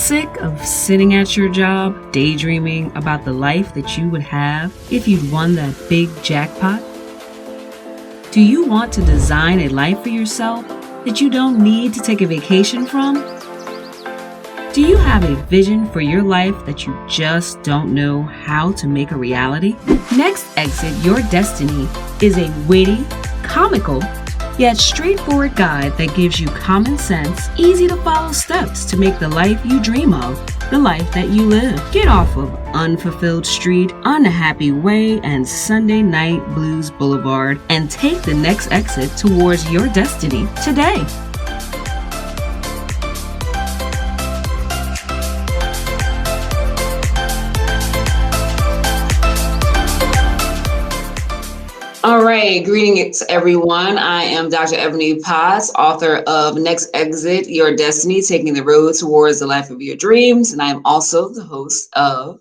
Sick of sitting at your job, daydreaming about the life that you would have if you'd won that big jackpot? Do you want to design a life for yourself that you don't need to take a vacation from? Do you have a vision for your life that you just don't know how to make a reality? Next Exit Your Destiny is a witty, comical, yet straightforward guide that gives you common sense, easy to follow steps to make the life you dream of, the life that you live. Get off of Unfulfilled Street, Unhappy Way, and Sunday Night Blues Boulevard and take the next exit towards your destiny today. All right, greetings everyone. I am Dr. Ebony Paz, author of Next Exit Your Destiny, Taking the Road Towards the Life of Your Dreams. And I am also the host of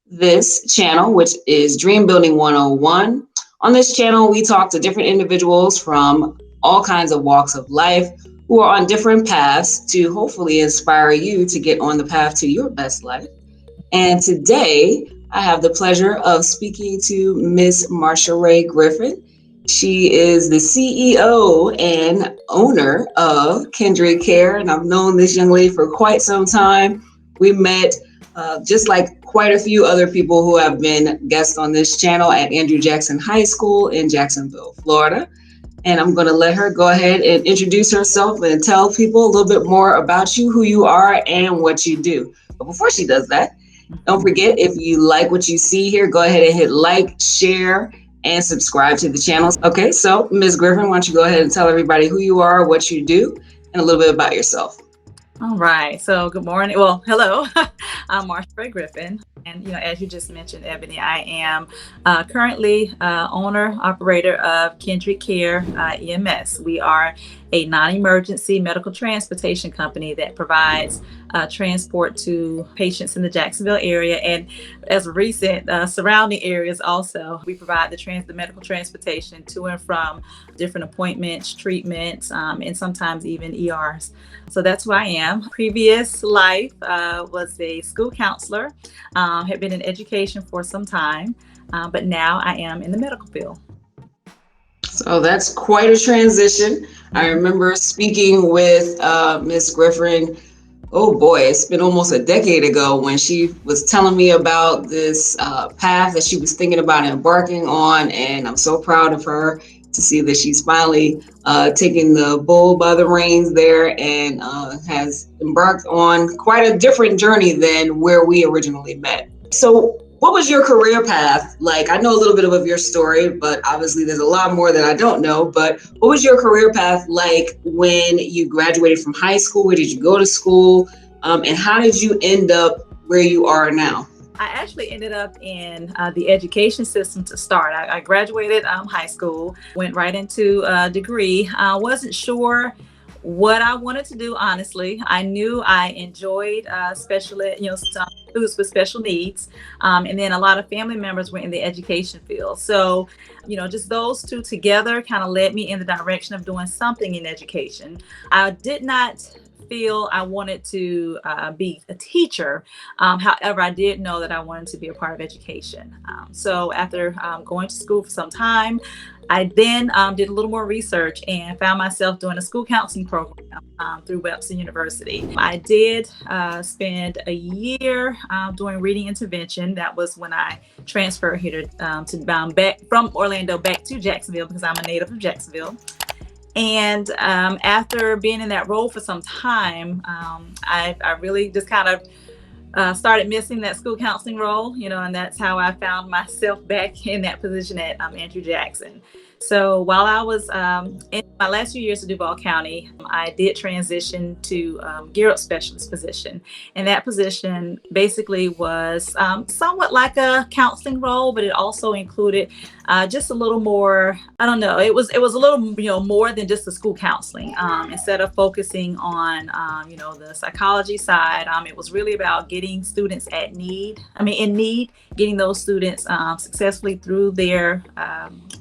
this channel, which is Dream Building 101. On this channel, we talk to different individuals from all kinds of walks of life who are on different paths to hopefully inspire you to get on the path to your best life. And today, I have the pleasure of speaking to Miss Marshiray Griffin. She is the CEO and owner of Kindred Care, and I've known this young lady for quite some time. We met just like quite a few other people who have been guests on this channel at Andrew Jackson High School in Jacksonville, Florida. And I'm going to let her go ahead and introduce herself and tell people a little bit more about you, who you are, and what you do. But before she does that, don't forget, if you like what you see here, go ahead and hit like, share, and subscribe to the channel. Okay, so Ms. Griffin, why don't you go ahead and tell everybody who you are, what you do, and a little bit about yourself. All right. So good morning. Well, hello. I'm Marshiray Griffin. And, as you just mentioned, Ebony, I am currently owner, operator of Kindred Care EMS. We are a non-emergency medical transportation company that provides transport to patients in the Jacksonville area and as recent surrounding areas also. We provide the medical transportation to and from different appointments, treatments, and sometimes even ERs. So that's who I am. Previous life was a school counselor, had been in education for some time, but now I am in the medical field. So that's quite a transition. I remember speaking with Ms. Griffin, oh boy, it's been almost a decade ago when she was telling me about this path that she was thinking about embarking on. And I'm so proud of her to see that she's finally taking the bull by the reins there and has embarked on quite a different journey than where we originally met. So what was your career path like? I know a little bit of your story, but obviously there's a lot more that I don't know. But what was your career path like when you graduated from high school? Where did you go to school? And how did you end up where you are now? I actually ended up in the education system to start. I graduated high school, went right into a degree. I wasn't sure what I wanted to do, honestly. I knew I enjoyed students with special needs. And then a lot of family members were in the education field. So, just those two together kind of led me in the direction of doing something in education. I did not feel I wanted to be a teacher. However, I did know that I wanted to be a part of education. So after going to school for some time, I then did a little more research and found myself doing a school counseling program through Webster University. I did spend a year doing reading intervention. That was when I transferred here back from Orlando back to Jacksonville because I'm a native of Jacksonville. And after being in that role for some time, I really just kind of started missing that school counseling role, and that's how I found myself back in that position at Andrew Jackson. So while I was in my last few years at Duval County, I did transition to gear up specialist position. And that position basically was somewhat like a counseling role, but it also included just a little more, I don't know, it was a little, more than just the school counseling. Instead of focusing on, the psychology side, it was really about getting students in need, getting those students successfully through their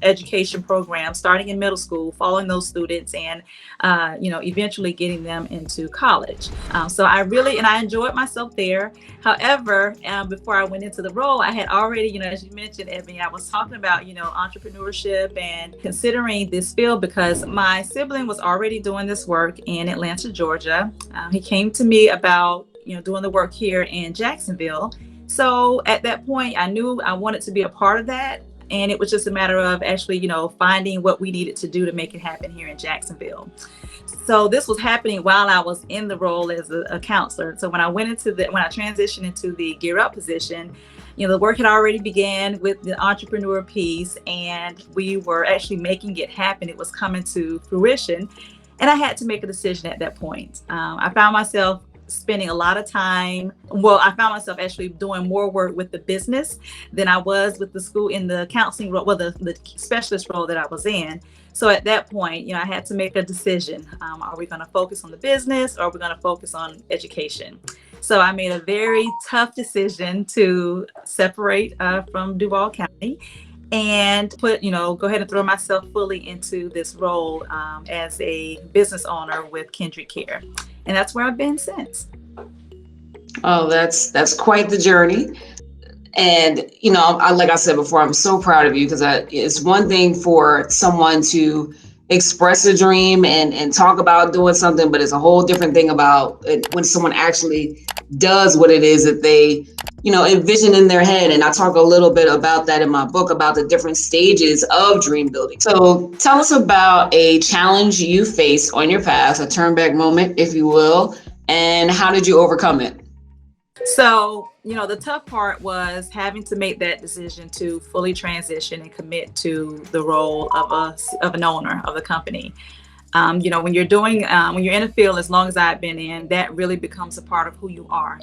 education program, starting in middle school, following those students, and eventually getting them into college. So I enjoyed myself there. However, before I went into the role, I had already, as you mentioned, Ebony, I was talking about, entrepreneurship and considering this field because my sibling was already doing this work in Atlanta, Georgia. He came to me about, doing the work here in Jacksonville. So at that point, I knew I wanted to be a part of that. And it was just a matter of actually, finding what we needed to do to make it happen here in Jacksonville. So this was happening while I was in the role as a counselor. So when I transitioned into the Gear Up position, the work had already began with the entrepreneur piece, and we were actually making it happen. It was coming to fruition, and I had to make a decision at that point. I found myself spending a lot of time. Well, I found myself actually doing more work with the business than I was with the school in the counseling role, the specialist role that I was in. So at that point, I had to make a decision. Are we going to focus on the business or are we going to focus on education? So I made a very tough decision to separate from Duval County and go ahead and throw myself fully into this role as a business owner with Kindred Care. And that's where I've been since. Oh, that's quite the journey. And, like I said before, I'm so proud of you because it's one thing for someone to express a dream and talk about doing something, but it's a whole different thing about when someone actually does what it is that they, envision in their head. And I talk a little bit about that in my book about the different stages of dream building. So tell us about a challenge you faced on your path, a turn back moment, if you will, and how did you overcome it? So, the tough part was having to make that decision to fully transition and commit to the role of an owner of the company. When you're in a field, as long as I've been in, that really becomes a part of who you are.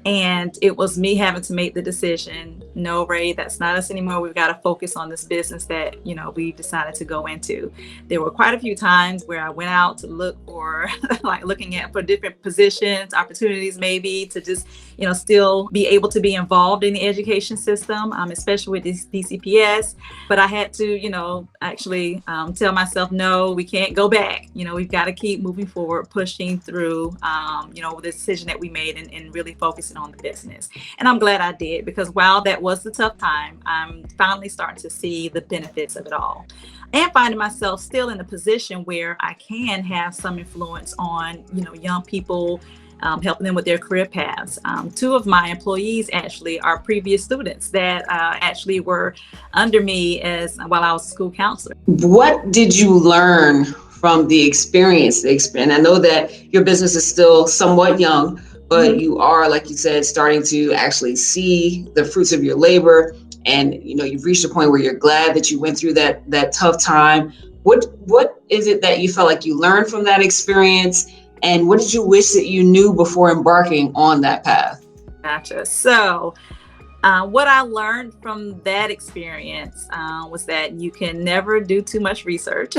And it was me having to make the decision, no, Ray, that's not us anymore. We've got to focus on this business that, we decided to go into. There were quite a few times where I went out to look for, for different positions, opportunities, maybe to just, still be able to be involved in the education system, especially with DCPS. But I had to, actually tell myself, no, we can't go back. We've got to keep moving forward, pushing through, the decision that we made and really focusing on the business. And I'm glad I did, because while that was the tough time, I'm finally starting to see the benefits of it all and finding myself still in a position where I can have some influence on, young people, helping them with their career paths. Two of my employees actually are previous students that actually were under me while I was a school counselor. What did you learn from the experience? And I know that your business is still somewhat young, but you are, like you said, starting to actually see the fruits of your labor. And, you've reached a point where you're glad that you went through that tough time. What is it that you felt like you learned from that experience? And what did you wish that you knew before embarking on that path? Gotcha. So what I learned from that experience was that you can never do too much research.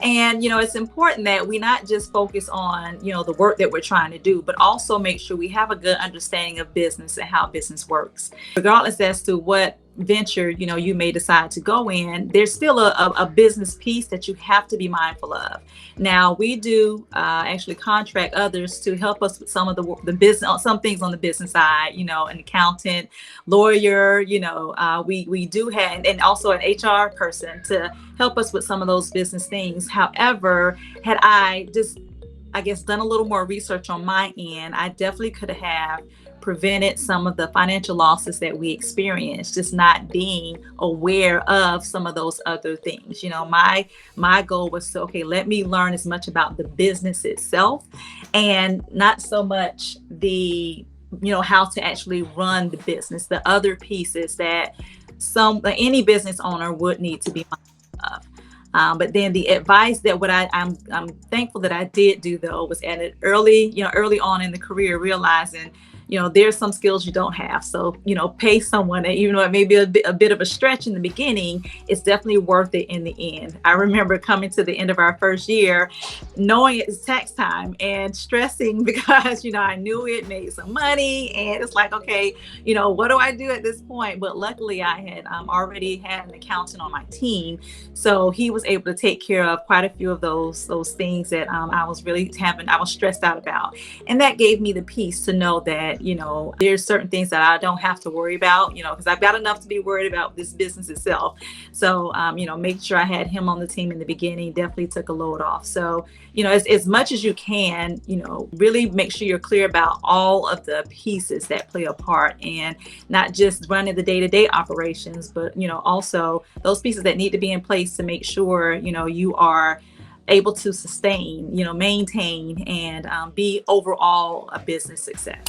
And, it's important that we not just focus on, the work that we're trying to do, but also make sure we have a good understanding of business and how business works. Regardless as to what venture, you may decide to go in, there's still a business piece that you have to be mindful of. Now, we do actually contract others to help us with some of the business, some things on the business side, an accountant, lawyer, we do have, and also an HR person to help us with some of those business things. However, had I just, done a little more research on my end, I definitely could have prevented some of the financial losses that we experienced, just not being aware of some of those other things. My goal was to, let me learn as much about the business itself and not so much the, how to actually run the business, the other pieces that any business owner would need to be mindful of. But then the advice that I'm thankful that I did do though was at an early on in the career, realizing, there's some skills you don't have. So, pay someone, and even though it may be a bit of a stretch in the beginning, it's definitely worth it in the end. I remember coming to the end of our first year, knowing it's tax time and stressing because, I knew it made some money, and it's like, okay, what do I do at this point? But luckily I had already had an accountant on my team. So he was able to take care of quite a few of those things that I was stressed out about. And that gave me the peace to know that, there's certain things that I don't have to worry about, because I've got enough to be worried about this business itself. So, make sure I had him on the team in the beginning definitely took a load off. So, as much as you can, really make sure you're clear about all of the pieces that play a part, and not just running the day-to-day operations, but, also those pieces that need to be in place to make sure, you are able to sustain, maintain, and be overall a business success.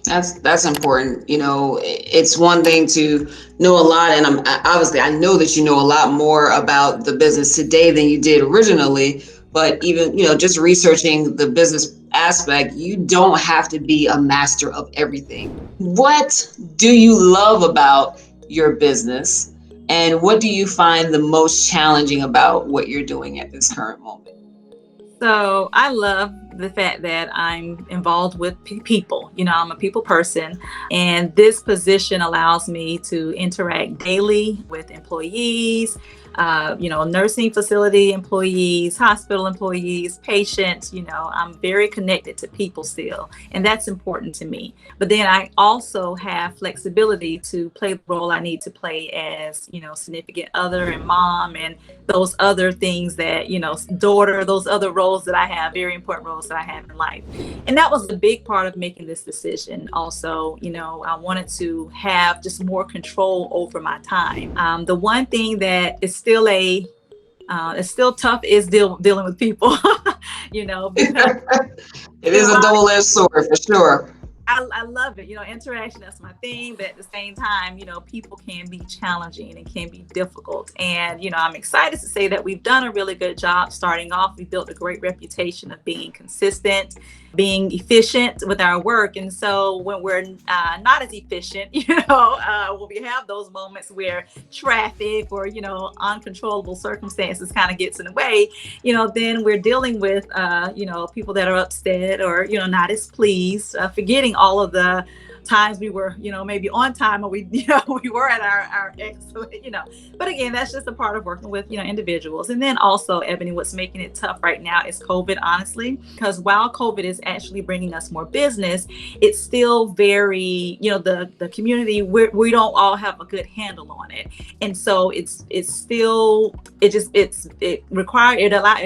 That's important. It's one thing to know a lot, and obviously I know that you know a lot more about the business today than you did originally. But even just researching the business aspect, you don't have to be a master of everything. What do you love about your business, and what do you find the most challenging about what you're doing at this current moment? So I love the fact that I'm involved with people. I'm a people person, and this position allows me to interact daily with employees, nursing facility employees, hospital employees, patients. I'm very connected to people still, and that's important to me. But then I also have flexibility to play the role I need to play as, significant other and mom, and those other things that, daughter, those other roles that I have, very important roles that I have in life. And that was a big part of making this decision. Also, I wanted to have just more control over my time. The one thing that is still it's still tough is dealing with people, because It is a double-edged sword for sure. I love it. Interaction, that's my thing. But at the same time, people can be challenging and can be difficult. And, I'm excited to say that we've done a really good job starting off. We built a great reputation of being consistent, being efficient with our work. And so when we're not as efficient, when we have those moments where traffic or, uncontrollable circumstances kind of gets in the way, then we're dealing with, people that are upset or, not as pleased, forgetting all of the times we were, maybe on time, or we were at our excellent, but again, that's just a part of working with, individuals. And then also, Ebony, what's making it tough right now is COVID, honestly, because while COVID is actually bringing us more business, it's still very, the community, we don't all have a good handle on it. And so it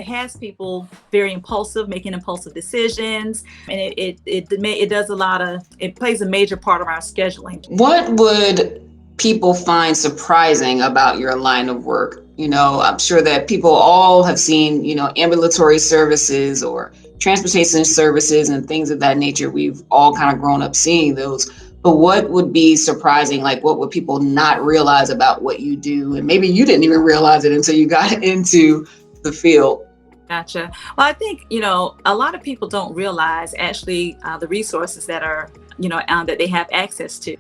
has people very impulsive, making impulsive decisions. And it plays a major part of our scheduling. What would people find surprising about your line of work? I'm sure that people all have seen, ambulatory services or transportation services and things of that nature. We've all kind of grown up seeing those. But what would be surprising? Like, what would people not realize about what you do? And maybe you didn't even realize it until you got into the field. Gotcha. Well, I think, a lot of people don't realize actually the resources that are, that they have access to.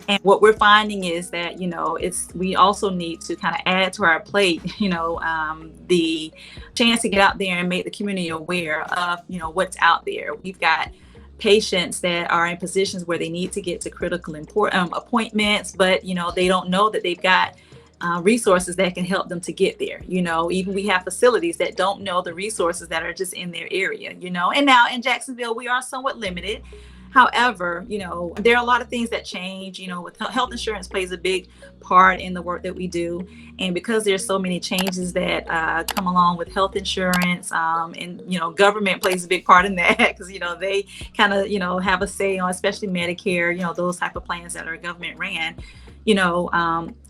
And what we're finding is that, we also need to kind of add to our plate, the chance to get out there and make the community aware of, what's out there. We've got patients that are in positions where they need to get to critical appointments, but, they don't know that they've got resources that can help them to get there. Even we have facilities that don't know the resources that are just in their area, and now in Jacksonville, we are somewhat limited. However, there are a lot of things that change, with health insurance plays a big part in the work that we do. And because there's so many changes that come along with health insurance, and, government plays a big part in that because, they kind of, have a say on, especially Medicare, those type of plans that are government ran.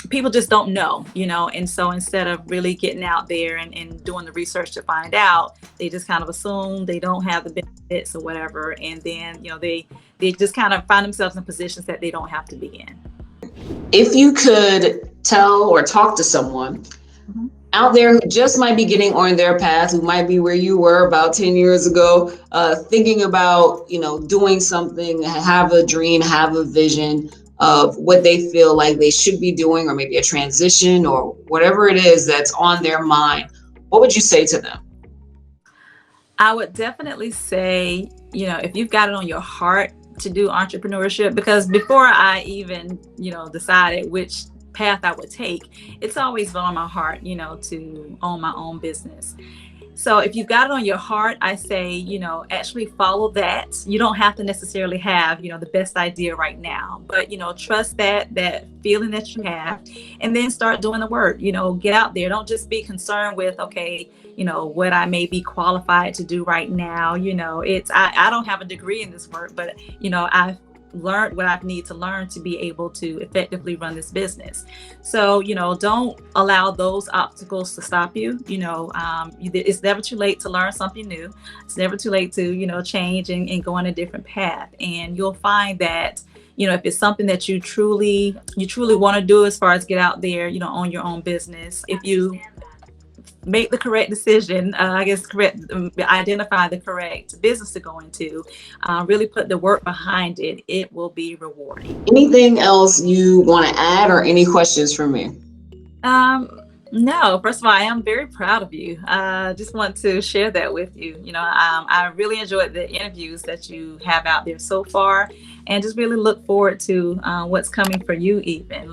People just don't know, and so instead of really getting out there and doing the research to find out, they just kind of assume they don't have the benefits or whatever. And then, they just kind of find themselves in positions that they don't have to be in. If you could tell or talk to someone out there who just might be getting on their path, who might be where you were about 10 years ago, thinking about, doing something, have a dream, have a vision of what they feel like they should be doing, or maybe a transition or whatever it is that's on their mind, what would you say to them? I would definitely say, if you've got it on your heart to do entrepreneurship, because before I even, decided which path I would take, it's always been on my heart, to own my own business. So if you've got it on your heart, I say, actually follow that. You don't have to necessarily have, the best idea right now, but, trust that feeling that you have, and then start doing the work. Get out there. Don't just be concerned with, okay, what I may be qualified to do right now. I don't have a degree in this work, but, I've learned what I need to learn to be able to effectively run this business. So, don't allow those obstacles to stop you. It's never too late to learn something new. It's never too late to, change and go on a different path. And you'll find that, if it's something that you truly want to do, as far as get out there, own your own business. If you make the correct decision, identify the correct business to go into, really put the work behind it, it will be rewarding. Anything else you want to add, or any questions for me? No, first of all, I am very proud of you. Just want to share that with you. I really enjoyed the interviews that you have out there so far, and just really look forward to what's coming for you, even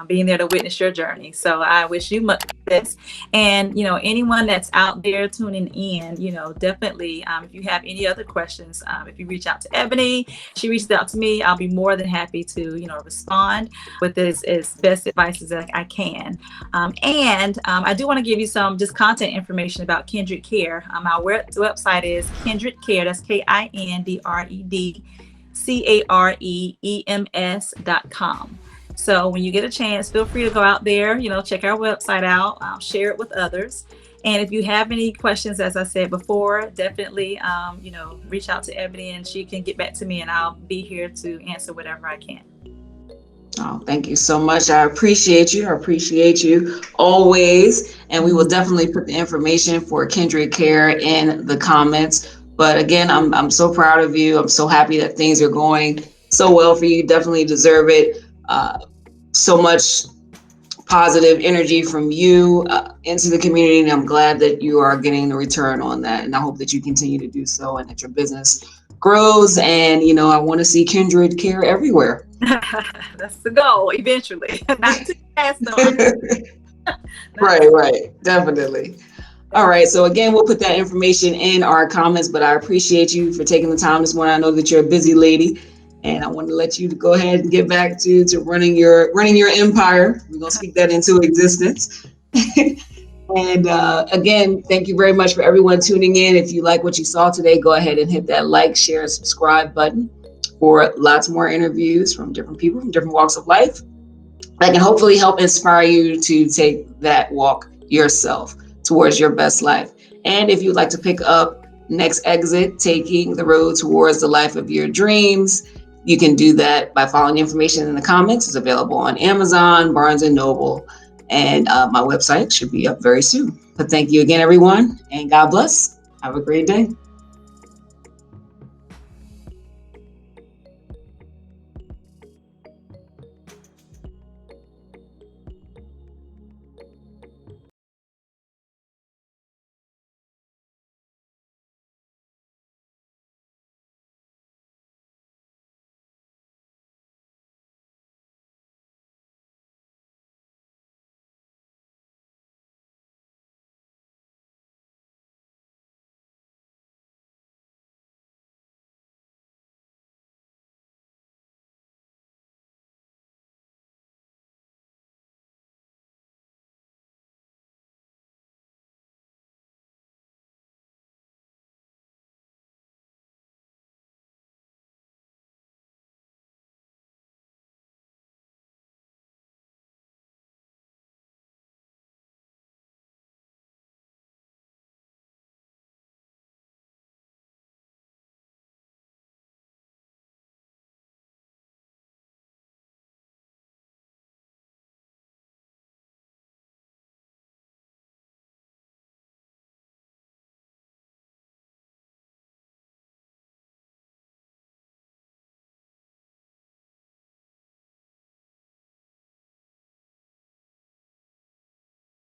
being there to witness your journey. So I wish you much success. And, anyone that's out there tuning in, definitely, if you have any other questions, if you reach out to Ebony, she reached out to me, I'll be more than happy to, respond with as best advice as I can. And I do want to give you some just content information about Kindred Care. Our website is Kindred Care. That's KINDREDCAREEMS.com. So when you get a chance, feel free to go out there, check our website out, share it with others. And if you have any questions, as I said before, definitely, reach out to Ebony and she can get back to me, and I'll be here to answer whatever I can. Oh, thank you so much. I appreciate you. I appreciate you always. And we will definitely put the information for Kindred Care in the comments. But again, I'm so proud of you. I'm so happy that things are going so well for you. You definitely deserve it. So much positive energy from you into the community. And I'm glad that you are getting the return on that. And I hope that you continue to do so, and that your business grows. And, I want to see Kindred Care everywhere. That's the goal eventually. Not too fast though. Right. Definitely. All right. So again, we'll put that information in our comments, but I appreciate you for taking the time this morning. I know that you're a busy lady, and I want to let you go ahead and get back to running your empire. We're going to speak that into existence. And again, thank you very much for everyone tuning in. If you like what you saw today, go ahead and hit that like, share, and subscribe button for lots more interviews from different people from different walks of life that can hopefully help inspire you to take that walk yourself towards your best life. And if you'd like to pick up Next Exit, Taking the Road Towards the Life of Your Dreams, you can do that by following the information in the comments. It's available on Amazon, Barnes & Noble, and my website should be up very soon. But thank you again, everyone, and God bless. Have a great day.